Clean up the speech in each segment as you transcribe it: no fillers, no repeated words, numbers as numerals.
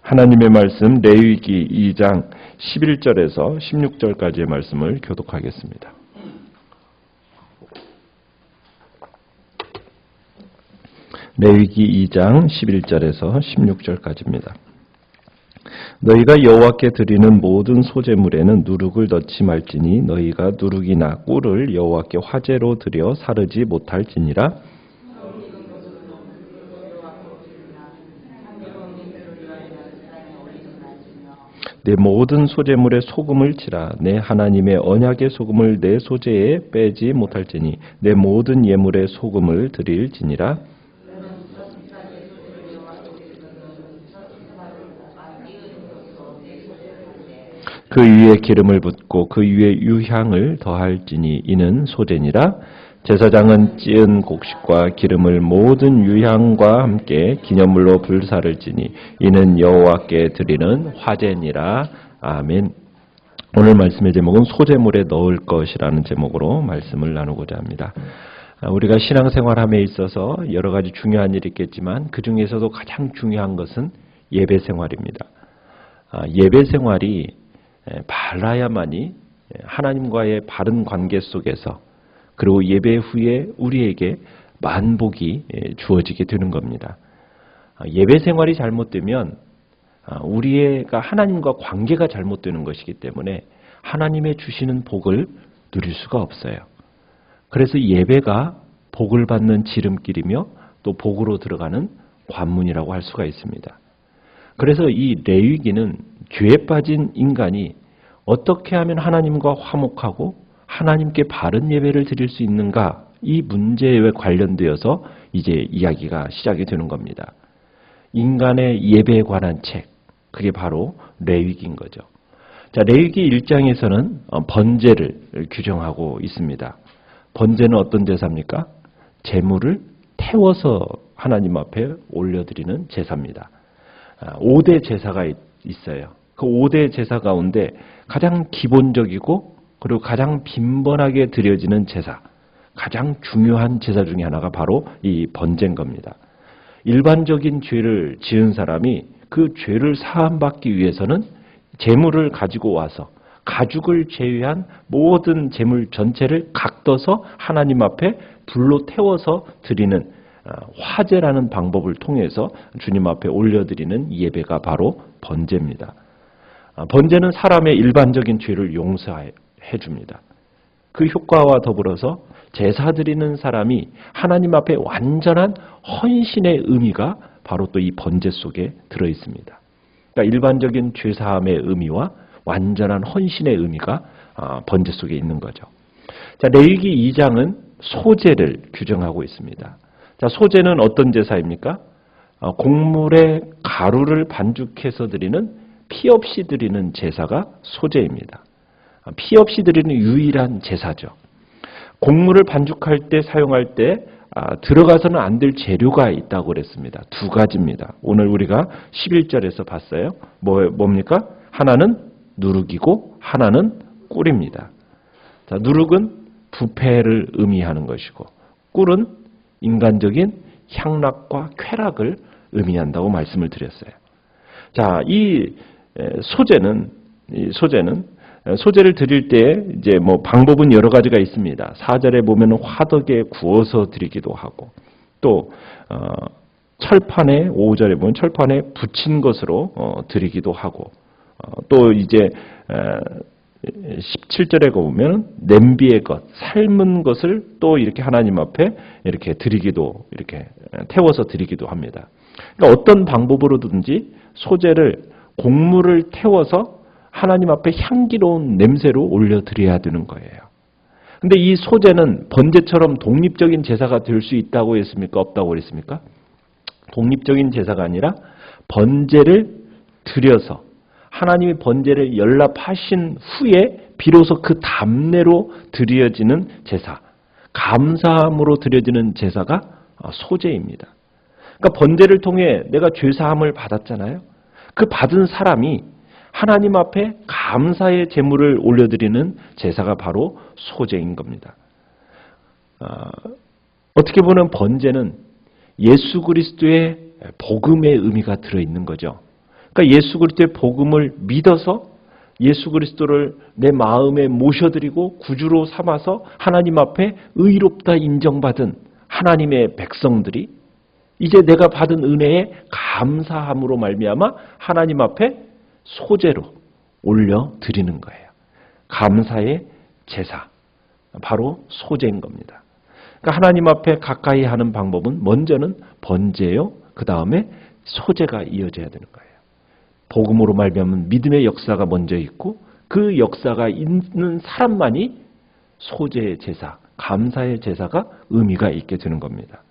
하나님의 말씀 레위기 2장 11절에서 16절까지의 말씀을 교독하겠습니다. 레위기 2장 11절에서 16절까지입니다. 너희가 여호와께 드리는 모든 소제물에는 누룩을 넣지 말지니 너희가 누룩이나 꿀을 여호와께 화제로 드려 사르지 못할지니라. 내 모든 소제물에 소금을 치라. 내 하나님의 언약의 소금을 내 소제에 빼지 못할지니 내 모든 예물에 소금을 드릴지니라. 그 위에 기름을 붓고 그 위에 유향을 더할지니 이는 소제니라. 제사장은 찌은 곡식과 기름을 모든 유향과 함께 기념물로 불사를 지니 이는 여호와께 드리는 화제니라. 아멘. 오늘 말씀의 제목은 소제물에 넣을 것이라는 제목으로 말씀을 나누고자 합니다. 우리가 신앙생활함에 있어서 여러 가지 중요한 일이 있겠지만 그 중에서도 가장 중요한 것은 예배 생활입니다. 예배 생활이 바라야만이 하나님과의 바른 관계 속에서 그리고 예배 후에 우리에게 만복이 주어지게 되는 겁니다. 예배 생활이 잘못되면 우리가 하나님과 관계가 잘못되는 것이기 때문에 하나님의 주시는 복을 누릴 수가 없어요. 그래서 예배가 복을 받는 지름길이며 또 복으로 들어가는 관문이라고 할 수가 있습니다. 그래서 이 레위기는 죄에 빠진 인간이 어떻게 하면 하나님과 화목하고 하나님께 바른 예배를 드릴 수 있는가, 이 문제에 관련되어서 이제 이야기가 시작이 되는 겁니다. 인간의 예배에 관한 책, 그게 바로 레위기인 거죠. 자, 레위기 1장에서는 번제를 규정하고 있습니다. 번제는 어떤 제사입니까? 제물을 태워서 하나님 앞에 올려드리는 제사입니다. 5대 제사가 있어요. 그 5대 제사 가운데 가장 기본적이고 그리고 가장 빈번하게 드려지는 제사, 가장 중요한 제사 중에 하나가 바로 이 번제인 겁니다. 일반적인 죄를 지은 사람이 그 죄를 사함받기 위해서는 제물을 가지고 와서 가죽을 제외한 모든 제물 전체를 각떠서 하나님 앞에 불로 태워서 드리는 화제라는 방법을 통해서 주님 앞에 올려드리는 예배가 바로 번제입니다. 번제는 사람의 일반적인 죄를 용서해 줍니다. 그 효과와 더불어서 제사 드리는 사람이 하나님 앞에 완전한 헌신의 의미가 바로 또 이 번제 속에 들어 있습니다. 그러니까 일반적인 죄 사함의 의미와 완전한 헌신의 의미가 번제 속에 있는 거죠. 자, 레위기 2장은 소제를 규정하고 있습니다. 자, 소제는 어떤 제사입니까? 곡물에 가루를 반죽해서 드리는 피 없이 드리는 제사가 소제입니다. 피 없이 드리는 유일한 제사죠. 곡물을 반죽할 때 사용할 때 들어가서는 안 될 재료가 있다고 그랬습니다. 두 가지입니다. 오늘 우리가 11절에서 봤어요. 뭡니까? 하나는 누룩이고 하나는 꿀입니다. 자, 누룩은 부패를 의미하는 것이고 꿀은 인간적인 향락과 쾌락을 의미한다고 말씀을 드렸어요. 자, 이 소제를 드릴 때 이제 방법은 여러 가지가 있습니다. 4절에 보면 화덕에 구워서 드리기도 하고 또 철판에 5절에 보면 철판에 붙인 것으로 드리기도 하고 또 이제 17절에 보면 냄비의 것, 삶은 것을 또 이렇게 하나님 앞에 이렇게 드리기도 이렇게 태워서 드리기도 합니다. 그러니까 어떤 방법으로든지 소제를 곡물을 태워서 하나님 앞에 향기로운 냄새로 올려드려야 되는 거예요. 근데 이 소제는 번제처럼 독립적인 제사가 될 수 있다고 했습니까? 없다고 했습니까? 독립적인 제사가 아니라 번제를 드려서 하나님이 번제를 연락하신 후에 비로소 그 담내로 드려지는 제사, 감사함으로 드려지는 제사가 소제입니다. 그러니까 번제를 통해 내가 죄사함을 받았잖아요. 그 받은 사람이 하나님 앞에 감사의 제물을 올려드리는 제사가 바로 소제인 겁니다. 어떻게 보면 번제는 예수 그리스도의 복음의 의미가 들어있는 거죠. 그러니까 예수 그리스도의 복음을 믿어서 예수 그리스도를 내 마음에 모셔드리고 구주로 삼아서 하나님 앞에 의롭다 인정받은 하나님의 백성들이 이제 내가 받은 은혜에 감사함으로 말미암아 하나님 앞에 소제로 올려드리는 거예요. 감사의 제사, 바로 소제인 겁니다. 그러니까 하나님 앞에 가까이 하는 방법은 먼저는 번제요, 그 다음에 소제가 이어져야 되는 거예요. 복음으로 말미암은 믿음의 역사가 먼저 있고 그 역사가 있는 사람만이 소제의 제사, 감사의 제사가 의미가 있게 되는 겁니다.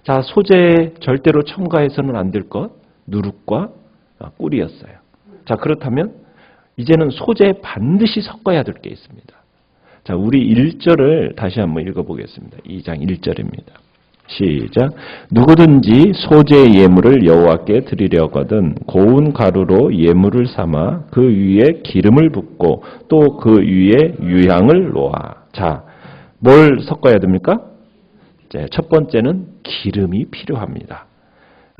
자, 소제에 절대로 첨가해서는 안 될 것, 누룩과 꿀이었어요. 자, 그렇다면 이제는 소제에 반드시 섞어야 될 게 있습니다. 자, 우리 1절을 다시 한번 읽어보겠습니다. 2장 1절입니다. 시작. 누구든지 소제 예물을 여호와께 드리려거든 고운 가루로 예물을 삼아 그 위에 기름을 붓고 또 그 위에 유향을 놓아. 자, 뭘 섞어야 됩니까? 첫 번째는 기름이 필요합니다.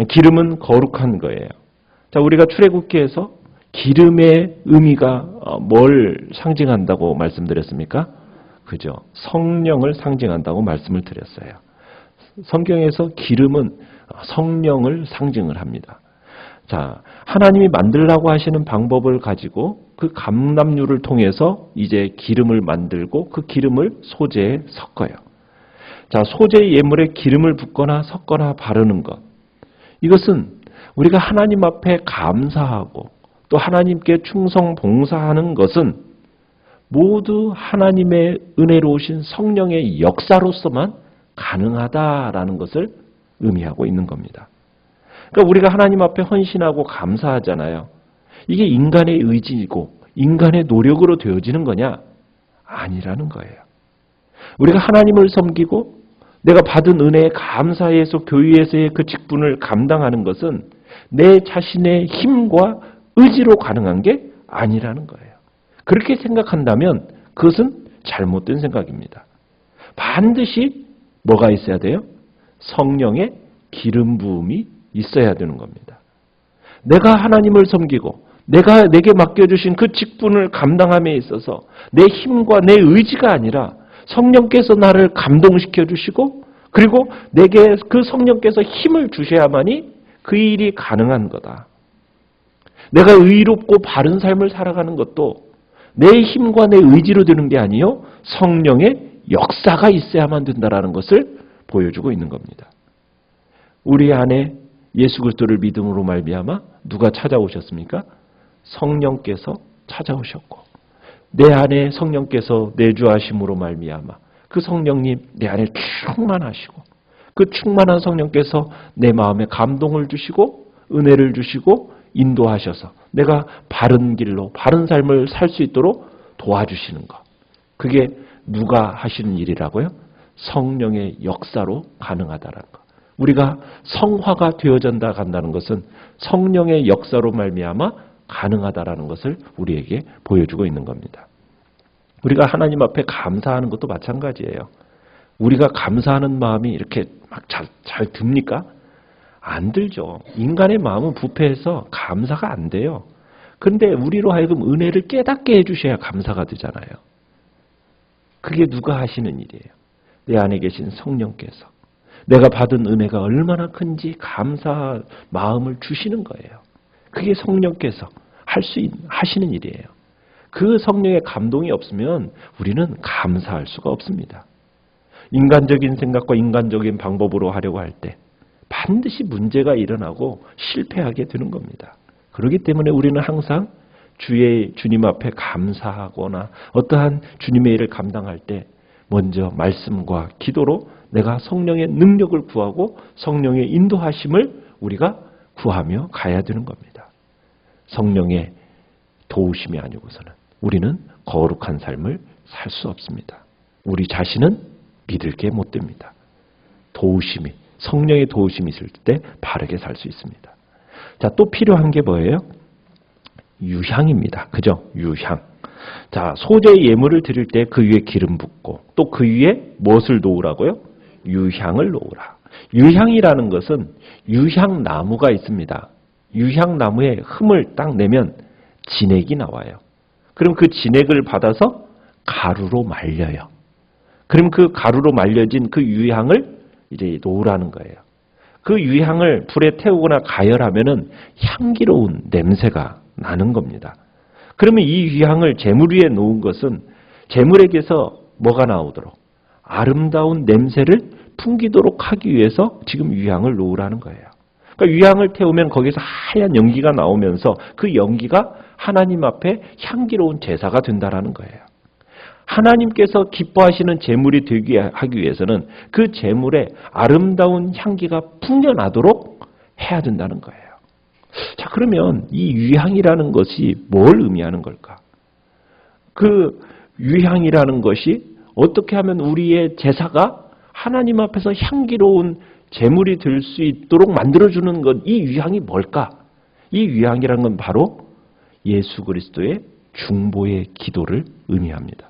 기름은 거룩한 거예요. 자, 우리가 출애굽기에서 기름의 의미가 뭘 상징한다고 말씀드렸습니까? 그죠? 성령을 상징한다고 말씀을 드렸어요. 성경에서 기름은 성령을 상징을 합니다. 자, 하나님이 만들라고 하시는 방법을 가지고 그 감람유를 통해서 이제 기름을 만들고 그 기름을 소제에 섞어요. 자, 소제 예물에 기름을 붓거나 섞거나 바르는 것. 이것은 우리가 하나님 앞에 감사하고 또 하나님께 충성 봉사하는 것은 모두 하나님의 은혜로우신 성령의 역사로서만 가능하다라는 것을 의미하고 있는 겁니다. 그러니까 우리가 하나님 앞에 헌신하고 감사하잖아요. 이게 인간의 의지이고 인간의 노력으로 되어지는 거냐? 아니라는 거예요. 우리가 하나님을 섬기고 내가 받은 은혜에 감사해서 교회에서의 그 직분을 감당하는 것은 내 자신의 힘과 의지로 가능한 게 아니라는 거예요. 그렇게 생각한다면 그것은 잘못된 생각입니다. 반드시 뭐가 있어야 돼요? 성령의 기름 부음이 있어야 되는 겁니다. 내가 하나님을 섬기고 내게 맡겨주신 그 직분을 감당함에 있어서 내 힘과 내 의지가 아니라 성령께서 나를 감동시켜 주시고 그리고 내게 그 성령께서 힘을 주셔야만이 그 일이 가능한 거다. 내가 의롭고 바른 삶을 살아가는 것도 내 힘과 내 의지로 되는 게 아니요 성령의 역사가 있어야만 된다라는 것을 보여주고 있는 겁니다. 우리 안에 예수 그리스도를 믿음으로 말미암아 누가 찾아오셨습니까? 성령께서 찾아오셨고 내 안에 성령께서 내주하심으로 말미암아 그 성령님 내 안에 충만하시고 그 충만한 성령께서 내 마음에 감동을 주시고 은혜를 주시고 인도하셔서 내가 바른 길로 바른 삶을 살 수 있도록 도와주시는 것. 그게 누가 하시는 일이라고요? 성령의 역사로 가능하다라는 것. 우리가 성화가 되어진다 간다는 것은 성령의 역사로 말미암아 가능하다라는 것을 우리에게 보여주고 있는 겁니다. 우리가 하나님 앞에 감사하는 것도 마찬가지예요. 우리가 감사하는 마음이 이렇게 막 잘 듭니까? 안 들죠. 인간의 마음은 부패해서 감사가 안 돼요. 그런데 우리로 하여금 은혜를 깨닫게 해주셔야 감사가 되잖아요. 그게 누가 하시는 일이에요? 내 안에 계신 성령께서 내가 받은 은혜가 얼마나 큰지 감사할 마음을 주시는 거예요. 그게 성령께서 하시는 일이에요. 그 성령의 감동이 없으면 우리는 감사할 수가 없습니다. 인간적인 생각과 인간적인 방법으로 하려고 할 때 반드시 문제가 일어나고 실패하게 되는 겁니다. 그렇기 때문에 우리는 항상 주님 앞에 감사하거나 어떠한 주님의 일을 감당할 때 먼저 말씀과 기도로 내가 성령의 능력을 구하고 성령의 인도하심을 우리가 구하며 가야 되는 겁니다. 성령의 도우심이 아니고서는 우리는 거룩한 삶을 살 수 없습니다. 우리 자신은 믿을 게 못 됩니다. 성령의 도우심이 있을 때 바르게 살 수 있습니다. 자, 또 필요한 게 뭐예요? 유향입니다. 그죠? 유향. 자, 소제 예물을 드릴 때 그 위에 기름 붓고 또 그 위에 무엇을 놓으라고요? 유향을 놓으라. 유향이라는 것은 유향나무가 있습니다. 유향나무에 흠을 딱 내면 진액이 나와요. 그럼 그 진액을 받아서 가루로 말려요. 그럼 그 가루로 말려진 그 유향을 이제 놓으라는 거예요. 그 유향을 불에 태우거나 가열하면은 향기로운 냄새가 나는 겁니다. 그러면 이 유향을 제물 위에 놓은 것은 제물에게서 뭐가 나오도록 아름다운 냄새를 풍기도록 하기 위해서 지금 유향을 놓으라는 거예요. 그러니까 유향을 태우면 거기서 하얀 연기가 나오면서 그 연기가 하나님 앞에 향기로운 제사가 된다라는 거예요. 하나님께서 기뻐하시는 제물이 되게 하기 위해서는 그 제물에 아름다운 향기가 풍겨나도록 해야 된다는 거예요. 자, 그러면 이 유향이라는 것이 뭘 의미하는 걸까? 그 유향이라는 것이 어떻게 하면 우리의 제사가 하나님 앞에서 향기로운 제물이 될 수 있도록 만들어주는 것, 이 유향이 뭘까? 이 유향이라는 건 바로 예수 그리스도의 중보의 기도를 의미합니다.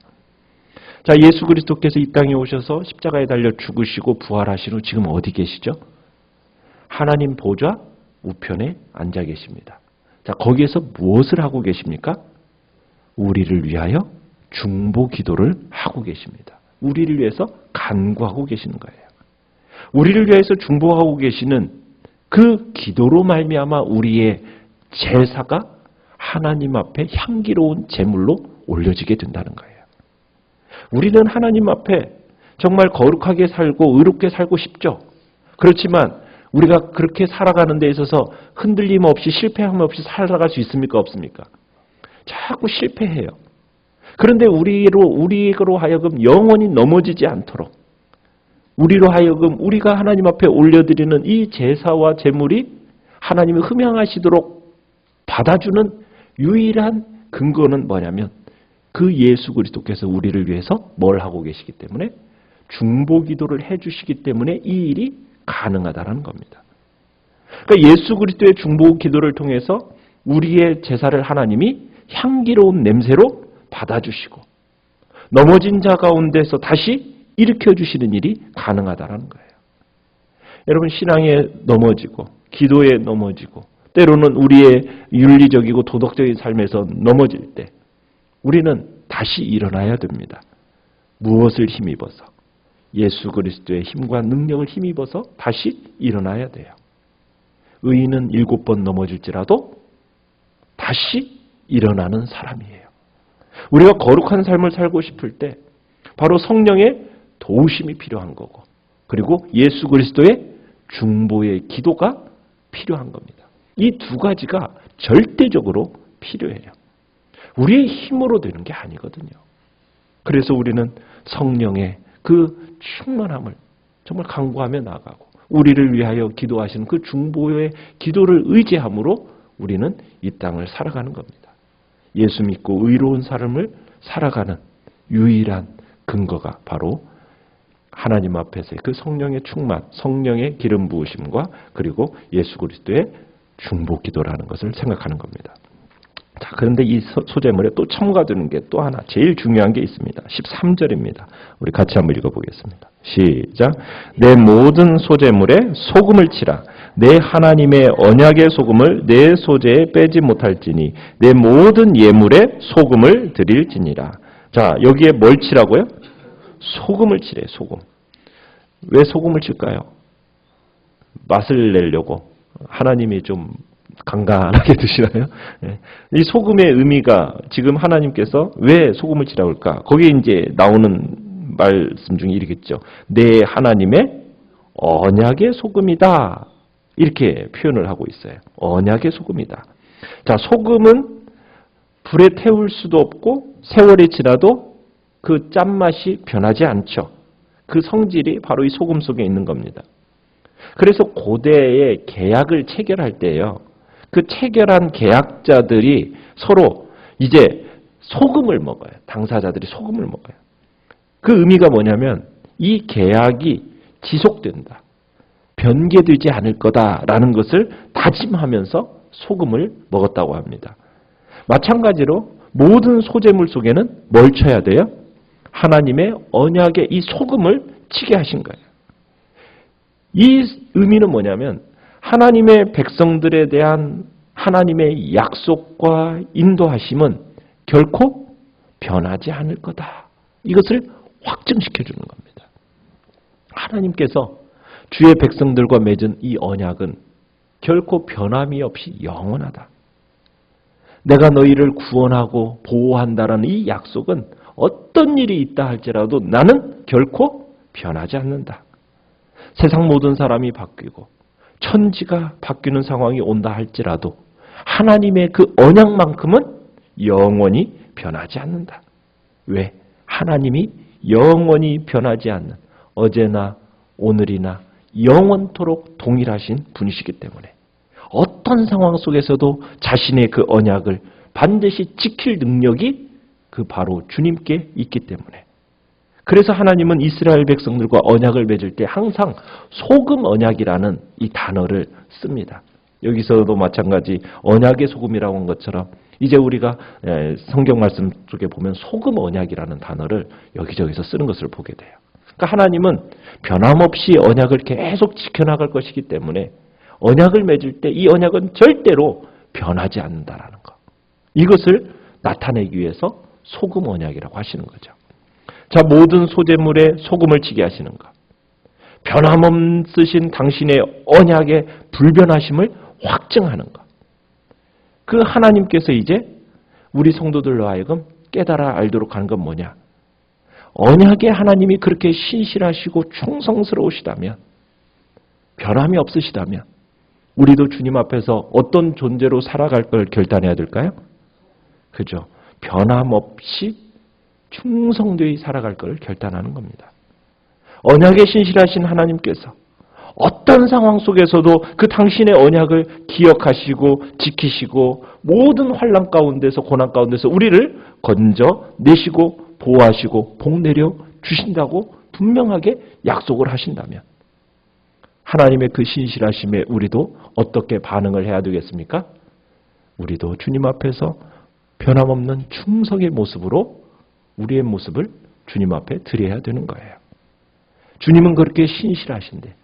자, 예수 그리스도께서 이 땅에 오셔서 십자가에 달려 죽으시고 부활하신 후 지금 어디 계시죠? 하나님 보좌 우편에 앉아 계십니다. 자, 거기에서 무엇을 하고 계십니까? 우리를 위하여 중보 기도를 하고 계십니다. 우리를 위해서 간구하고 계시는 거예요. 우리를 위해서 중보하고 계시는 그 기도로 말미암아 우리의 제사가 하나님 앞에 향기로운 제물로 올려지게 된다는 거예요. 우리는 하나님 앞에 정말 거룩하게 살고 의롭게 살고 싶죠. 그렇지만 우리가 그렇게 살아가는 데 있어서 흔들림 없이 실패함 없이 살아갈 수 있습니까? 없습니까? 자꾸 실패해요. 그런데 우리로 하여금 영원히 넘어지지 않도록 우리로 하여금 우리가 하나님 앞에 올려드리는 이 제사와 제물이 하나님이 흠양하시도록 받아주는 유일한 근거는 뭐냐면 그 예수 그리스도께서 우리를 위해서 뭘 하고 계시기 때문에 중보 기도를 해주시기 때문에 이 일이 가능하다는 겁니다. 그러니까 예수 그리스도의 중보 기도를 통해서 우리의 제사를 하나님이 향기로운 냄새로 받아주시고 넘어진 자 가운데서 다시 일으켜주시는 일이 가능하다는 거예요. 여러분, 신앙에 넘어지고 기도에 넘어지고 때로는 우리의 윤리적이고 도덕적인 삶에서 넘어질 때 우리는 다시 일어나야 됩니다. 무엇을 힘입어서? 예수 그리스도의 힘과 능력을 힘입어서 다시 일어나야 돼요. 의인은 7번 넘어질지라도 다시 일어나는 사람이에요. 우리가 거룩한 삶을 살고 싶을 때 바로 성령의 도우심이 필요한 거고 그리고 예수 그리스도의 중보의 기도가 필요한 겁니다. 이 두 가지가 절대적으로 필요해요. 우리의 힘으로 되는 게 아니거든요. 그래서 우리는 성령의 그 충만함을 정말 간구하며 나아가고 우리를 위하여 기도하시는 그 중보의 기도를 의지함으로 우리는 이 땅을 살아가는 겁니다. 예수 믿고 의로운 삶을 살아가는 유일한 근거가 바로 하나님 앞에서의 그 성령의 충만, 성령의 기름 부으심과 그리고 예수 그리스도의 중보 기도라는 것을 생각하는 겁니다. 자, 그런데 이 소제물에 또 첨가되는 게 또 하나 제일 중요한 게 있습니다. 13절입니다. 우리 같이 한번 읽어보겠습니다. 시작. 내 모든 소제물에 소금을 치라. 내 하나님의 언약의 소금을 내 소제에 빼지 못할지니 내 모든 예물에 소금을 드릴지니라. 자, 여기에 뭘 치라고요? 소금을 치래. 소금. 왜 소금을 칠까요? 맛을 내려고. 하나님이 좀 간간하게 드시나요? 이 소금의 의미가 지금 하나님께서 왜 소금을 치라고 할까? 거기에 이제 나오는 말씀 중에 이렇겠죠. 내 하나님의 언약의 소금이다. 이렇게 표현을 하고 있어요. 언약의 소금이다. 자, 소금은 불에 태울 수도 없고 세월이 지나도 그 짠맛이 변하지 않죠. 그 성질이 바로 이 소금 속에 있는 겁니다. 그래서 고대의 계약을 체결할 때요. 그 체결한 계약자들이 서로 이제 소금을 먹어요. 당사자들이 소금을 먹어요. 그 의미가 뭐냐면 이 계약이 지속된다. 변개되지 않을 거다라는 것을 다짐하면서 소금을 먹었다고 합니다. 마찬가지로 모든 소제물 속에는 뭘 쳐야 돼요? 하나님의 언약의 이 소금을 치게 하신 거예요. 이 의미는 뭐냐면 하나님의 백성들에 대한 하나님의 약속과 인도하심은 결코 변하지 않을 거다. 이것을 확증시켜 주는 겁니다. 하나님께서 주의 백성들과 맺은 이 언약은 결코 변함이 없이 영원하다. 내가 너희를 구원하고 보호한다라는 이 약속은 어떤 일이 있다 할지라도 나는 결코 변하지 않는다. 세상 모든 사람이 바뀌고 천지가 바뀌는 상황이 온다 할지라도 하나님의 그 언약만큼은 영원히 변하지 않는다. 왜? 하나님이 영원히 변하지 않는 어제나 오늘이나 영원토록 동일하신 분이시기 때문에 어떤 상황 속에서도 자신의 그 언약을 반드시 지킬 능력이 그 바로 주님께 있기 때문에 그래서 하나님은 이스라엘 백성들과 언약을 맺을 때 항상 소금 언약이라는 이 단어를 씁니다. 여기서도 마찬가지 언약의 소금이라고 한 것처럼 이제 우리가 성경 말씀 속에 보면 소금 언약이라는 단어를 여기저기서 쓰는 것을 보게 돼요. 그러니까 하나님은 변함없이 언약을 계속 지켜나갈 것이기 때문에 언약을 맺을 때 이 언약은 절대로 변하지 않는다라는 것. 이것을 나타내기 위해서 소금 언약이라고 하시는 거죠. 자, 모든 소재물에 소금을 치게 하시는 것. 변함없으신 당신의 언약의 불변하심을 확증하는 것. 그 하나님께서 이제 우리 성도들로 하여금 깨달아 알도록 하는 건 뭐냐? 언약의 하나님이 그렇게 신실하시고 충성스러우시다면, 변함이 없으시다면 우리도 주님 앞에서 어떤 존재로 살아갈 걸 결단해야 될까요? 그죠? 변함없이 충성되이 살아갈 걸 결단하는 겁니다. 언약에 신실하신 하나님께서 어떤 상황 속에서도 그 당신의 언약을 기억하시고 지키시고 모든 환난 가운데서 고난 가운데서 우리를 건져내시고 보호하시고 복내려 주신다고 분명하게 약속을 하신다면 하나님의 그 신실하심에 우리도 어떻게 반응을 해야 되겠습니까? 우리도 주님 앞에서 변함없는 충성의 모습으로 우리의 모습을 주님 앞에 드려야 되는 거예요. 주님은 그렇게 신실하신데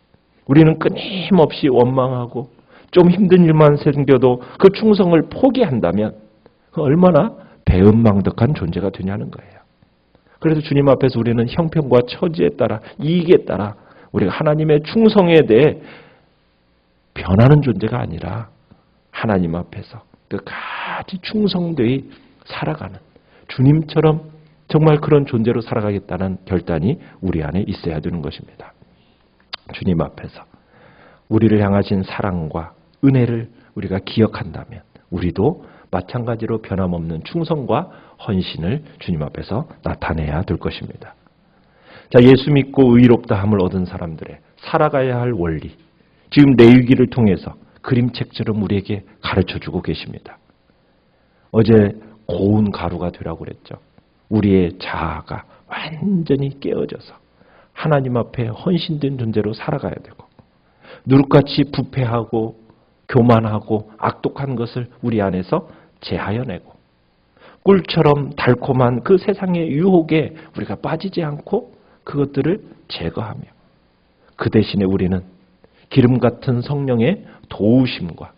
우리는 끊임없이 원망하고 좀 힘든 일만 생겨도 그 충성을 포기한다면 얼마나 배은망덕한 존재가 되냐는 거예요. 그래서 주님 앞에서 우리는 형편과 처지에 따라 이익에 따라 우리가 하나님의 충성에 대해 변하는 존재가 아니라 하나님 앞에서 끝까지 충성되이 살아가는 주님처럼 정말 그런 존재로 살아가겠다는 결단이 우리 안에 있어야 되는 것입니다. 주님 앞에서 우리를 향하신 사랑과 은혜를 우리가 기억한다면 우리도 마찬가지로 변함없는 충성과 헌신을 주님 앞에서 나타내야 될 것입니다. 자, 예수 믿고 의롭다함을 얻은 사람들의 살아가야 할 원리, 지금 레위기를 통해서 그림책처럼 우리에게 가르쳐주고 계십니다. 어제 고운 가루가 되라고 그랬죠. 우리의 자아가 완전히 깨어져서 하나님 앞에 헌신된 존재로 살아가야 되고 누룩같이 부패하고 교만하고 악독한 것을 우리 안에서 제하여내고 꿀처럼 달콤한 그 세상의 유혹에 우리가 빠지지 않고 그것들을 제거하며 그 대신에 우리는 기름 같은 성령의 도우심과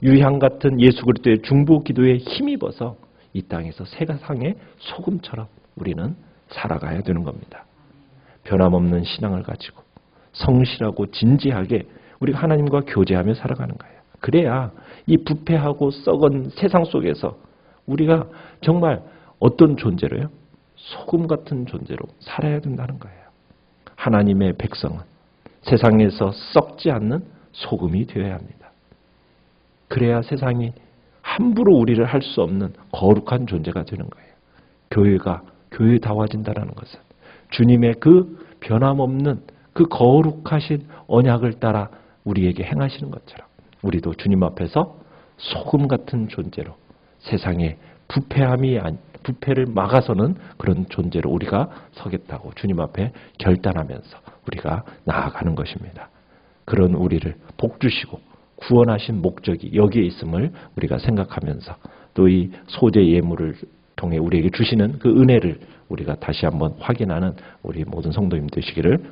유향 같은 예수 그리스도의 중보 기도에 힘입어서 이 땅에서 세상의 소금처럼 우리는 살아가야 되는 겁니다. 변함없는 신앙을 가지고 성실하고 진지하게 우리가 하나님과 교제하며 살아가는 거예요. 그래야 이 부패하고 썩은 세상 속에서 우리가 정말 어떤 존재로요? 소금 같은 존재로 살아야 된다는 거예요. 하나님의 백성은 세상에서 썩지 않는 소금이 되어야 합니다. 그래야 세상이 함부로 우리를 할 수 없는 거룩한 존재가 되는 거예요. 교회가 교회다워진다는 것은 주님의 그 변함없는 그 거룩하신 언약을 따라 우리에게 행하시는 것처럼 우리도 주님 앞에서 소금 같은 존재로 세상의 부패를 막아서는 그런 존재로 우리가 서겠다고 주님 앞에 결단하면서 우리가 나아가는 것입니다. 그런 우리를 복 주시고 구원하신 목적이 여기에 있음을 우리가 생각하면서 또 이 소재 예물을 통해 우리에게 주시는 그 은혜를 우리가 다시 한번 확인하는 우리 모든 성도님 되시기를